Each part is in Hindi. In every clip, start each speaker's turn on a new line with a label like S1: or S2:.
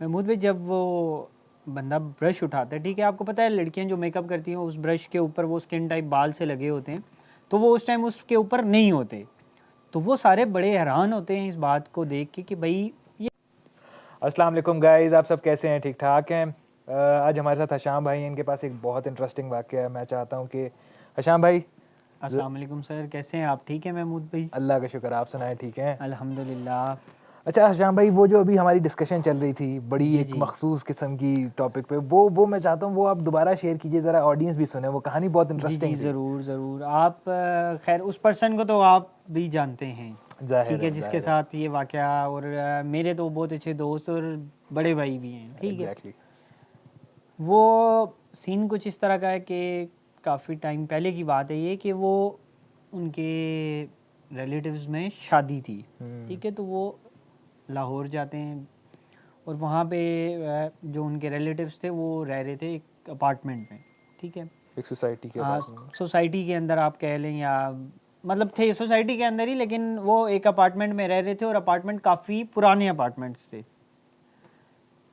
S1: महमूद भाई, जब वो बंदा ब्रश उठाता है, ठीक है, आपको पता है लड़कियां जो मेकअप करती हैं उस ब्रश के ऊपर वो स्किन टाइप बाल से लगे होते हैं, तो वो उस टाइम उसके ऊपर नहीं होते। तो वो सारे बड़े हैरान होते हैं इस बात को देख के कि भाई ये।
S2: अस्सलाम वालेकुम गाइस, आप सब कैसे हैं? ठीक ठाक हैं? आज हमारे साथ हशाम भाई हैं। इनके पास एक बहुत इंटरेस्टिंग वाक़या है। मैं चाहता हूं कि हशाम भाई।
S1: अस्सलाम वालेकुम सर, कैसे हैं आप? ठीक है महमूद भाई?
S2: अल्लाह का शुक्र, आप सुनाएं, ठीक हैं?
S1: अल्हम्दुलिल्लाह।
S2: अच्छा हशाम भाई, वो जो अभी हमारी डिस्कशन चल रही थी बड़ी
S1: जी
S2: एक
S1: जी
S2: मखसूस किस्म की टॉपिक पे, वो मैं चाहता हूँ वो आप दोबारा शेयर कीजिए, ज़रा ऑडियंस भी सुने। वो कहानी बहुत
S1: जी जी,
S2: इंटरेस्टिंग थी।
S1: ज़रूर ज़रूर। आप खैर उस पर्सन को तो आप भी जानते हैं,
S2: जाहिर
S1: ठीक है,
S2: है,
S1: जिसके
S2: जाहिर है।
S1: साथ ये वाक़या, और मेरे तो बहुत अच्छे दोस्त और बड़े भाई भी हैं, ठीक है।
S2: एग्जैक्टली।
S1: वो सीन कुछ इस तरह का है कि काफ़ी टाइम पहले की बात है ये, कि वो उनके रिलेटिव्स में शादी थी, ठीक है। तो वो लाहौर जाते हैं और वहाँ पे जो उनके रिलेटिव्स थे वो रह रहे थे एक अपार्टमेंट में, ठीक है।
S2: एक सोसाइटी के
S1: हाँ,
S2: अपार्टमेंट में।
S1: सोसाइटी के अंदर आप कह लें, या मतलब थे सोसाइटी के अंदर ही, लेकिन वो एक अपार्टमेंट में रह रहे थे और अपार्टमेंट काफ़ी पुराने अपार्टमेंट्स थे।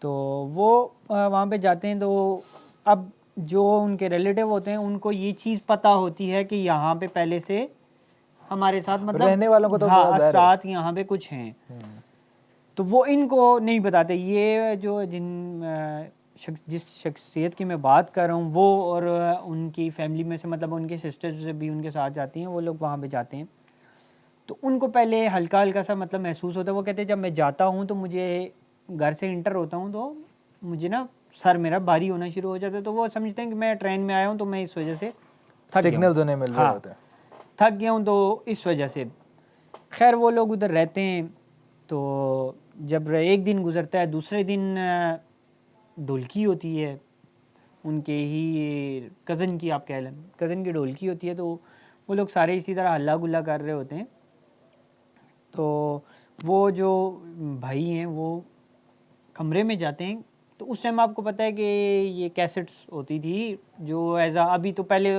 S1: तो वो वहाँ पे जाते हैं, तो अब जो उनके रिलेटिव होते हैं उनको ये चीज़ पता होती है कि यहाँ पे पहले से हमारे साथ, मतलब
S2: रहने वालों को तो
S1: हाँ,
S2: ज़ाहिर है।
S1: असरात यहाँ पे कुछ हैं। तो वो इनको नहीं बताते। ये जो जिस शख्सियत की मैं बात कर रहा हूँ वो, और उनकी फैमिली में से, मतलब उनके सिस्टर्स भी उनके साथ जाती हैं, वो लोग वहाँ पे जाते हैं। तो उनको पहले हल्का हल्का सा मतलब महसूस होता है। वो कहते हैं जब मैं जाता हूँ तो मुझे घर से इंटर होता हूँ तो मुझे ना सर मेरा भारी होना शुरू हो जाता है। तो वो समझते हैं कि मैं ट्रेन में आया हूँ तो मैं इस वजह से थक गया हूँ।
S2: सिग्नल्स उन्हें मिल रहे
S1: हाँ,
S2: होते हैं।
S1: थक गया हूँ तो इस वजह से। खैर वो लोग उधर रहते हैं। तो जब एक दिन गुजरता है, दूसरे दिन ढोलकी होती है उनके ही कज़न की, आप कह लें कज़न की ढोलकी होती है। तो वो लोग सारे इसी तरह हल्ला गुल्ला कर रहे होते हैं। तो वो जो भाई हैं वो कमरे में जाते हैं। तो उस टाइम आपको पता है कि ये कैसेट्स होती थी, जो एज अभी तो पहले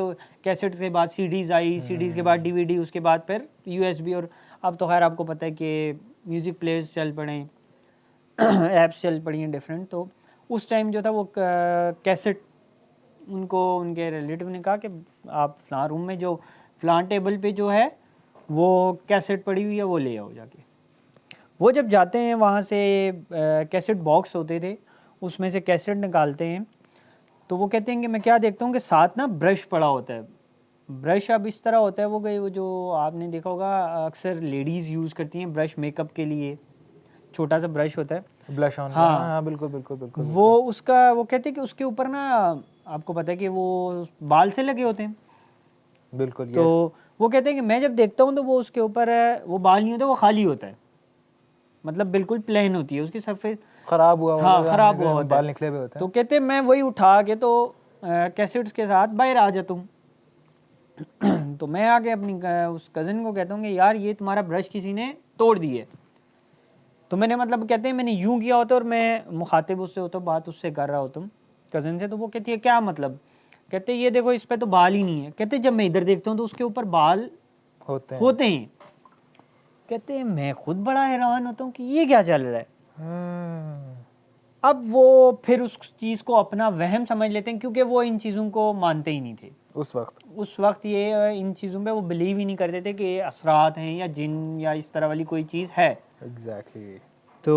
S1: कैसेट्स के बाद सीडीज़ आई, सीडीज़ के बाद डीवीडी, उसके बाद फिर यूएसबी, और अब तो खैर आपको पता है कि म्यूज़िक प्लेयर्स चल पड़े हैं, ऐप्स चल पड़ी हैं डिफरेंट। तो उस टाइम जो था वो कैसेट, उनको उनके रिलेटिव ने कहा कि आप फ़लाँ रूम में जो फ़लाँ टेबल पे जो है वो कैसेट पड़ी हुई है, वो ले आओ जाके। वो जब जाते हैं वहाँ से, कैसेट बॉक्स होते थे, उसमें से कैसेट निकालते हैं। तो वो कहते हैं कि मैं क्या देखता हूँ कि साथ ना ब्रश पड़ा होता है। ब्रश अब इस तरह होता है, वो जो आपने देखा होगा अक्सर लेडीज़ यूज़ करती हैं ब्रश मेकअप के लिए, छोटा सा ब्रश होता है।
S2: ब्लश ऑन, हाँ
S1: हाँ,
S2: हाँ, बिल्कुल बिल्कुल बिल्कुल
S1: वो
S2: बिल्कुल।
S1: उसका वो कहते हैं कि उसके ऊपर ना, आपको पता है कि वो बाल से लगे होते हैं।
S2: बिल्कुल,
S1: तो
S2: यस।
S1: वो कहते हैं कि मैं जब देखता हूँ तो वो उसके ऊपर वो बाल नहीं होता, वो खाली होता है, मतलब बिल्कुल प्लेन होती है उसकी सरफेस।
S2: खराब हुआ
S1: हाँ,
S2: होगा,
S1: ख़राब हुआ होता
S2: बाल
S1: है।
S2: निकले हुए होते
S1: तो
S2: हैं।
S1: कहते हैं मैं वही उठा के तो कैसेट्स के साथ बाहर आ जाता हूँ। तो मैं आके अपनी उस कज़न को कहता हूँ कि यार ये तुम्हारा ब्रश किसी ने तोड़ दिए। तो मैंने, मतलब कहते हैं मैंने यूं किया होता और मैं मुखातिब उससे होता, बात उससे कर रहा होता कज़न से। तो वो कहती है क्या मतलब? कहते ये देखो इस पे तो बाल ही नहीं है। कहते जब मैं इधर देखता हूँ तो उसके ऊपर बाल
S2: होते हैं।
S1: होते हैं। कहते मैं खुद बड़ा हैरान होता हूँ कि ये क्या चल रहा है। अब वो फिर उस चीज़ को अपना वहम समझ लेते हैं, क्योंकि वो इन चीज़ों को मानते ही नहीं थे उस वक्त। ये इन चीज़ों पे वो बिलीव ही नहीं करते थे कि असरात हैं या जिन या इस तरह वाली कोई चीज़ है।
S2: एग्जैक्टली।
S1: तो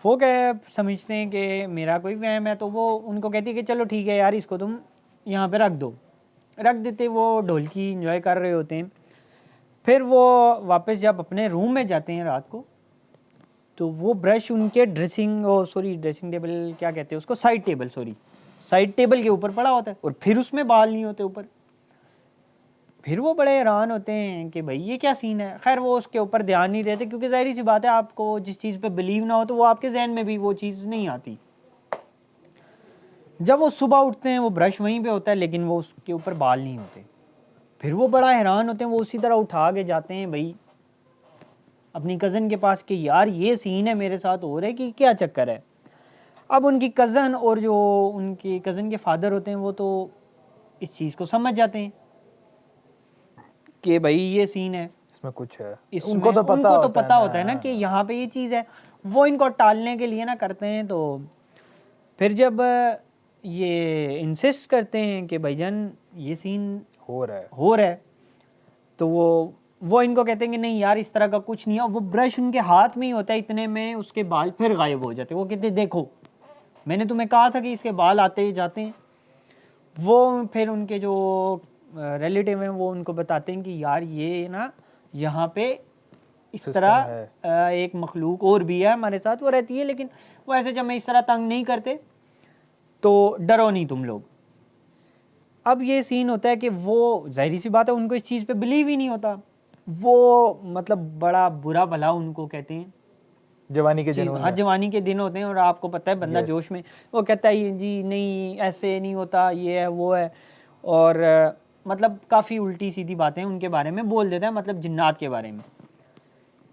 S1: वो क्या समझते हैं कि मेरा कोई वहम है। तो वो उनको कहती है कि चलो ठीक है यार, इसको तुम यहाँ पे रख दो। रख देते। वो ढोलकी इंजॉय कर रहे होते हैं। फिर वो वापस जब अपने रूम में जाते हैं रात को, तो वो ब्रश उनके ड्रेसिंग टेबल क्या कहते हैं उसको, साइड टेबल, साइड टेबल के ऊपर पड़ा होता है, और फिर उसमें बाल नहीं होते ऊपर। फिर वो बड़े हैरान होते हैं कि भाई ये क्या सीन है। खैर वो उसके ऊपर ध्यान नहीं देते, क्योंकि जाहिर सी बात है, आपको जिस चीज़ पे बिलीव ना हो तो वो आपके जहन में भी वो चीज़ नहीं आती। जब वो सुबह उठते हैं वो ब्रश वहीं पे होता है, लेकिन वो उसके ऊपर बाल नहीं होते। फिर वो बड़ा हैरान होते हैं। वो उसी तरह उठा के जाते हैं भाई अपनी कज़न के पास कि यार ये सीन है मेरे साथ हो रहा है, कि क्या चक्कर है। अब उनकी कज़न और जो उनकी कज़न के फादर होते हैं वो तो इस चीज़ को समझ जाते हैं कि भाई ये सीन है।
S2: इसमें कुछ है।
S1: इसमें
S2: उनको तो
S1: उनको तो पता होता है ना कि यहाँ पे ये चीज़ है। वो इनको टालने के लिए ना करते हैं। तो फिर जब ये इंसिस्ट करते हैं कि भाईजान ये सीन
S2: हो रहा है।
S1: हो रहा है, तो वो इनको कहते हैं कि नहीं यार इस तरह का कुछ नहीं है। और वो ब्रश उनके हाथ में ही होता है, इतने में उसके बाल फिर गायब हो जाते हैं। वो कहते हैं देखो मैंने तुम्हें कहा था कि इसके बाल आते ही जाते हैं। वो फिर उनके जो रिलेटिव हैं वो उनको बताते हैं कि यार ये ना यहाँ पे इस
S2: System
S1: तरह
S2: है।
S1: एक मखलूक और भी है हमारे साथ, वो रहती है, लेकिन वो ऐसे जब मैं इस तरह तंग नहीं करते, तो डरो नहीं तुम लोग। अब ये सीन होता है कि वो जाहिर सी बात है उनको इस चीज़ पे बिलीव ही नहीं होता। वो मतलब बड़ा बुरा भला उनको कहते हैं
S2: जवानी के
S1: चीज़,
S2: जुनून
S1: हाँ
S2: में।
S1: जवानी के दिन होते हैं और आपको पता है बंदा
S2: Yes.
S1: जोश में वो कहता है ये जी नहीं ऐसे नहीं होता, ये है वो है। और मतलब काफ़ी उल्टी सीधी बातें उनके बारे में बोल देता है, मतलब जिन्नात के बारे में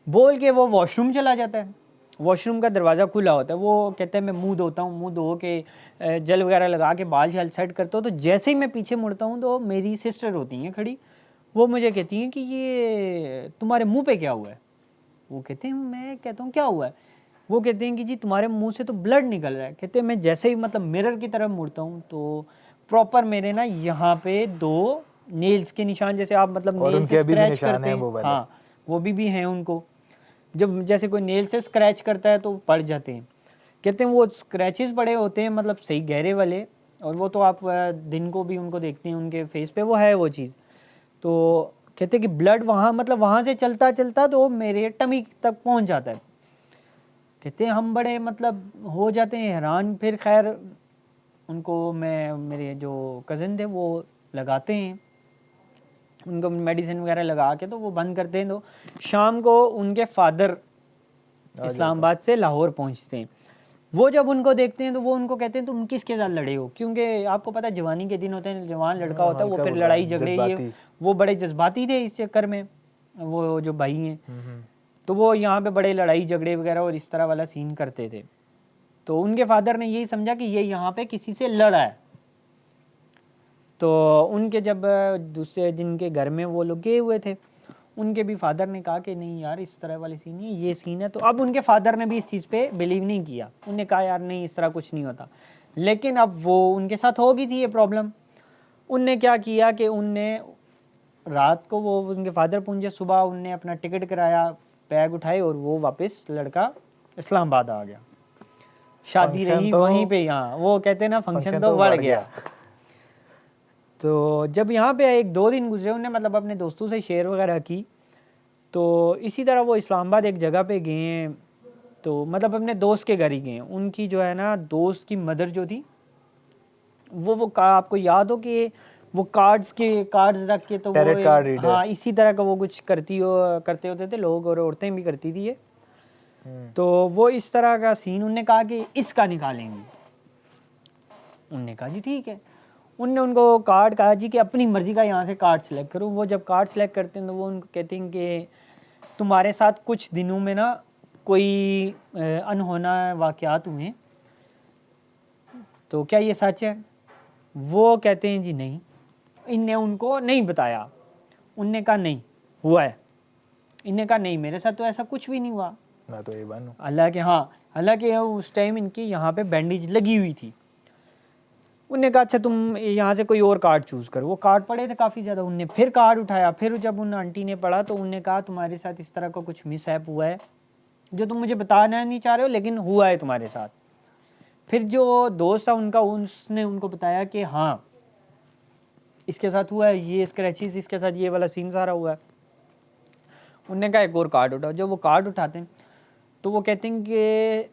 S1: बोल के वो वॉशरूम चला जाता है। वॉशरूम का दरवाज़ा खुला होता है। वो कहता है मैं मुंह धोता हूँ, मुंह धो के जल वगैरह लगा के बाल शाल सेट करता हूँ। तो जैसे ही मैं पीछे मुड़ता हूँ तो मेरी सिस्टर होती हैं खड़ी, वो मुझे कहती हैं कि ये तुम्हारे मुंह पे क्या हुआ है। वो कहते हैं, मैं कहता हूँ क्या हुआ है। वो कहते हैं कि जी तुम्हारे मुंह से तो ब्लड निकल रहा है। कहते हैं मैं जैसे ही मतलब मिरर की तरफ मुड़ता हूँ तो प्रॉपर मेरे ना यहाँ पे 2 नेल्स के निशान, जैसे आप मतलब
S2: और
S1: नेल से
S2: उनके अभी भी
S1: स्क्रैच
S2: निशान
S1: करते
S2: हैं
S1: हैं,
S2: वो वाले।
S1: हाँ वो भी हैं उनको। जब जैसे कोई नेल से स्क्रैच करता है तो पड़ जाते हैं। कहते हैं वो स्क्रैचेस पड़े होते हैं मतलब सही गहरे वाले, और वो तो आप दिन को भी उनको देखते हैं उनके फेस पे वो है वो चीज़। तो कहते हैं कि ब्लड वहाँ मतलब वहाँ से चलता चलता तो मेरे टमी तक पहुँच जाता है। कहते हैं हम बड़े मतलब हो जाते हैं हैरान। फिर खैर उनको मैं मेरे जो कज़न थे वो लगाते हैं, उनको मेडिसिन वगैरह लगा के तो वो बंद करते हैं। तो शाम को उनके फादर
S2: आ जाता है।
S1: इस्लामाबाद से लाहौर पहुंचते हैं। वो जब उनको देखते हैं तो वो उनको कहते हैं तुम किसके साथ लड़े हो, क्योंकि आपको पता है जवानी के दिन होते हैं, जवान लड़का होता है वो
S2: हल्का
S1: फिर
S2: फुल्का
S1: लड़ाई झगड़े ये
S2: जज्बाती।
S1: वो बड़े जज्बाती थे इस चक्कर में, वो जो भाई हैं।
S2: हम्म।
S1: तो वो यहाँ पे बड़े लड़ाई झगड़े वगैरह और इस तरह वाला सीन करते थे। तो उनके फादर ने यही समझा कि ये यहाँ पे किसी से लड़ा है। तो उनके जब दूसरे जिनके घर में वो लोग गए हुए थे, उनके भी फादर ने कहा कि नहीं यार इस तरह वाली सीन नहीं, ये सीन है। तो अब उनके फादर ने भी इस चीज़ पे बिलीव नहीं किया। उनने कहा यार नहीं इस तरह कुछ नहीं होता। लेकिन अब वो उनके साथ हो गई थी ये प्रॉब्लम। उनने क्या किया कि उनने रात को वो उनके फादर पहुंचे, सुबह उनने अपना टिकट कराया, बैग उठाए और वो वापस लड़का इस्लामाबाद आ गया। शादी
S2: फंक्शन
S1: रही
S2: तो
S1: वहीं पे, यहाँ वो कहते हैं ना फंक्शन तो
S2: तो
S1: बढ़
S2: बढ़
S1: गया।
S2: गया।
S1: तो जब यहाँ पे 1-2 दिन गुजरे, उन्हें मतलब अपने दोस्तों से शेयर वगैरह की। तो इसी तरह वो इस्लामाबाद एक जगह पे गए हैं, तो मतलब अपने दोस्त के घर ही गए हैं। उनकी जो है ना दोस्त की मदर जो थी वो आपको याद हो कि वो कार्ड्स रख के तो वो
S2: टैरेट कार्ड रीडर।
S1: हाँ इसी तरह का वो कुछ करते होते थे लोग, और औरतें भी करती थी ये। तो वो इस तरह का सीन, उनने कहा कि इसका निकालेंगे। उनने कहा जी ठीक है। उनने उनको कार्ड कहा जी कि अपनी मर्जी का यहाँ से कार्ड सेलेक्ट करो। वो जब कार्ड सेलेक्ट करते हैं तो वो उनको कहते हैं कि तुम्हारे साथ कुछ दिनों में ना कोई अनहोना वाक़यात हुए, तो क्या ये सच है। वो कहते हैं जी नहीं। इनने उनको नहीं बताया। उनने कहा नहीं हुआ है। इनने कहा नहीं मेरे साथ तो ऐसा कुछ भी नहीं हुआ।
S2: मैं तो ये बनूं।
S1: हालांकि हाँ, हालांकि उस टाइम इनकी यहाँ पे बैंडेज लगी हुई थी। उनने कहा अच्छा तुम यहाँ से कोई और कार्ड चूज़ करो। वो कार्ड पड़े थे काफ़ी ज़्यादा। उनने फिर कार्ड उठाया, फिर जब उन आंटी ने पढ़ा तो उनने कहा तुम्हारे साथ इस तरह का कुछ मिसहैप हुआ है जो तुम मुझे बताना नहीं चाह रहे हो, लेकिन हुआ है तुम्हारे साथ। फिर जो दोस्त था उनका, उसने उनको बताया कि हाँ इसके साथ हुआ है, ये स्क्रैचेस इसके साथ ये वाला सीन सारा हुआ है। उनने कहा एक और कार्ड उठाओ। जब वो कार्ड उठाते हैं तो वो कहते हैं कि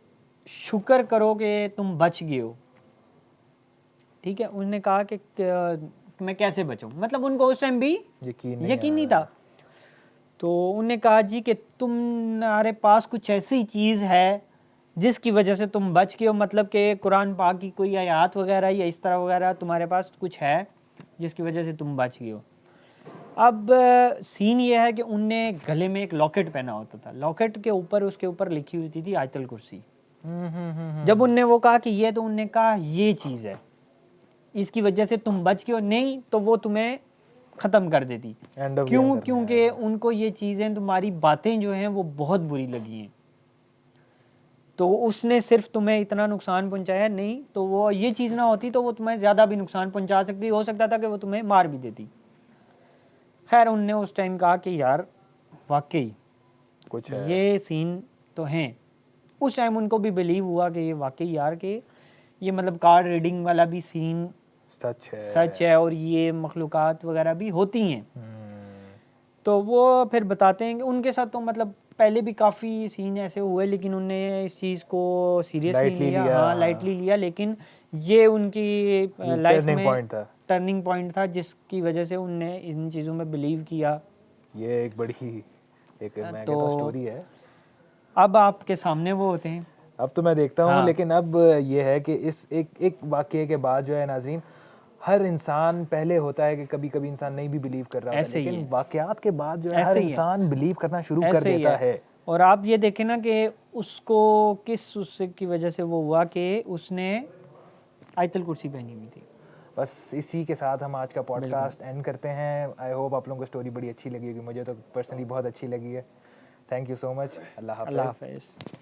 S1: शुक्र करो कि तुम बच गए हो। ठीक है। उन्होंने कहा कि मैं कैसे बचूं, मतलब उनको उस टाइम भी यकीन नहीं था। तो उन्होंने कहा जी कि तुम्हारे पास कुछ ऐसी चीज़ है जिसकी वजह से तुम बच गए हो, मतलब कि कुरान पाक की कोई आयत वगैरह या इस तरह वगैरह तुम्हारे पास कुछ है जिसकी वजह से तुम बच गए हो। अब सीन ये है कि उनने गले में एक लॉकेट पहना होता था। लॉकेट के ऊपर उसके ऊपर लिखी हुई थी आयतुल कुर्सी। जब उनने वो कहा कि ये, तो उनने कहा ये चीज़ है इसकी वजह से तुम बच गए हो, नहीं तो वो तुम्हें ख़त्म कर देती। क्यों? क्योंकि उनको ये चीज़ें तुम्हारी बातें जो हैं वो बहुत बुरी लगी हैं। तो उसने सिर्फ तुम्हें इतना नुकसान पहुंचाया नहीं, तो वो ये चीज़ ना होती तो वो तुम्हें ज़्यादा भी नुकसान पहुंचा सकती, हो सकता था कि वो तुम्हें मार भी देती। खैर उनने उस टाइम कहा कि यार वाकई
S2: कुछ है।
S1: ये सीन तो हैं। उस टाइम उनको भी बिलीव हुआ कि ये वाकई यार कि ये मतलब कार्ड रीडिंग वाला भी सीन
S2: सच है।
S1: सच है और ये मखलूक़ात वगैरह भी होती हैं।
S2: हम्म,
S1: तो वो फिर बताते हैं कि उनके साथ तो मतलब पहले भी काफ़ी सीन ऐसे हुए, लेकिन उन्होंने इस चीज़ को सीरियसली
S2: Lightly
S1: लिया,
S2: लिया,
S1: हाँ
S2: हाँ।
S1: लाइटली लिया, लेकिन ये उनकी लाइफ
S2: टर्निंग
S1: में
S2: पॉइंट था।
S1: टर्निंग पॉइंट था जिसकी वजह से उनने इन चीज़ों में बिलीव किया।
S2: ये एक बड़ी एक मैं
S1: तो
S2: कहता हूँ स्टोरी है।
S1: अब आपके सामने वो होते हैं।
S2: अब तो मैं देखता हूँ,
S1: हाँ
S2: लेकिन अब ये है कि इस एक वाक़ये के बाद जो है नाज़रीन, हर इंसान पहले होता है कि कभी कभी इंसान नहीं भी बिलीव कर रहा होता है,
S1: ऐसे ही
S2: लेकिन
S1: है,
S2: वाक़यात के बाद जो है हर
S1: ऐसे ही है,
S2: इंसान बिलीव करना शुरू कर
S1: ऐसे ही
S2: देता
S1: है।
S2: है।
S1: और आप ये देखें ना कि उसको किस उससे की वजह से वो हुआ कि उसने आयतल कुर्सी पहनी हुई थी।
S2: बस इसी के साथ हम आज का
S1: बिल्कुल।
S2: पॉडकास्ट एंड करते हैं। आई होप आप लोगों को स्टोरी बड़ी अच्छी लगी होगी, मुझे तो पर्सनली बहुत अच्छी लगी है। Thank you so much. Allah
S1: Allah
S2: हाफ़िज़।
S1: हाफ़िज़।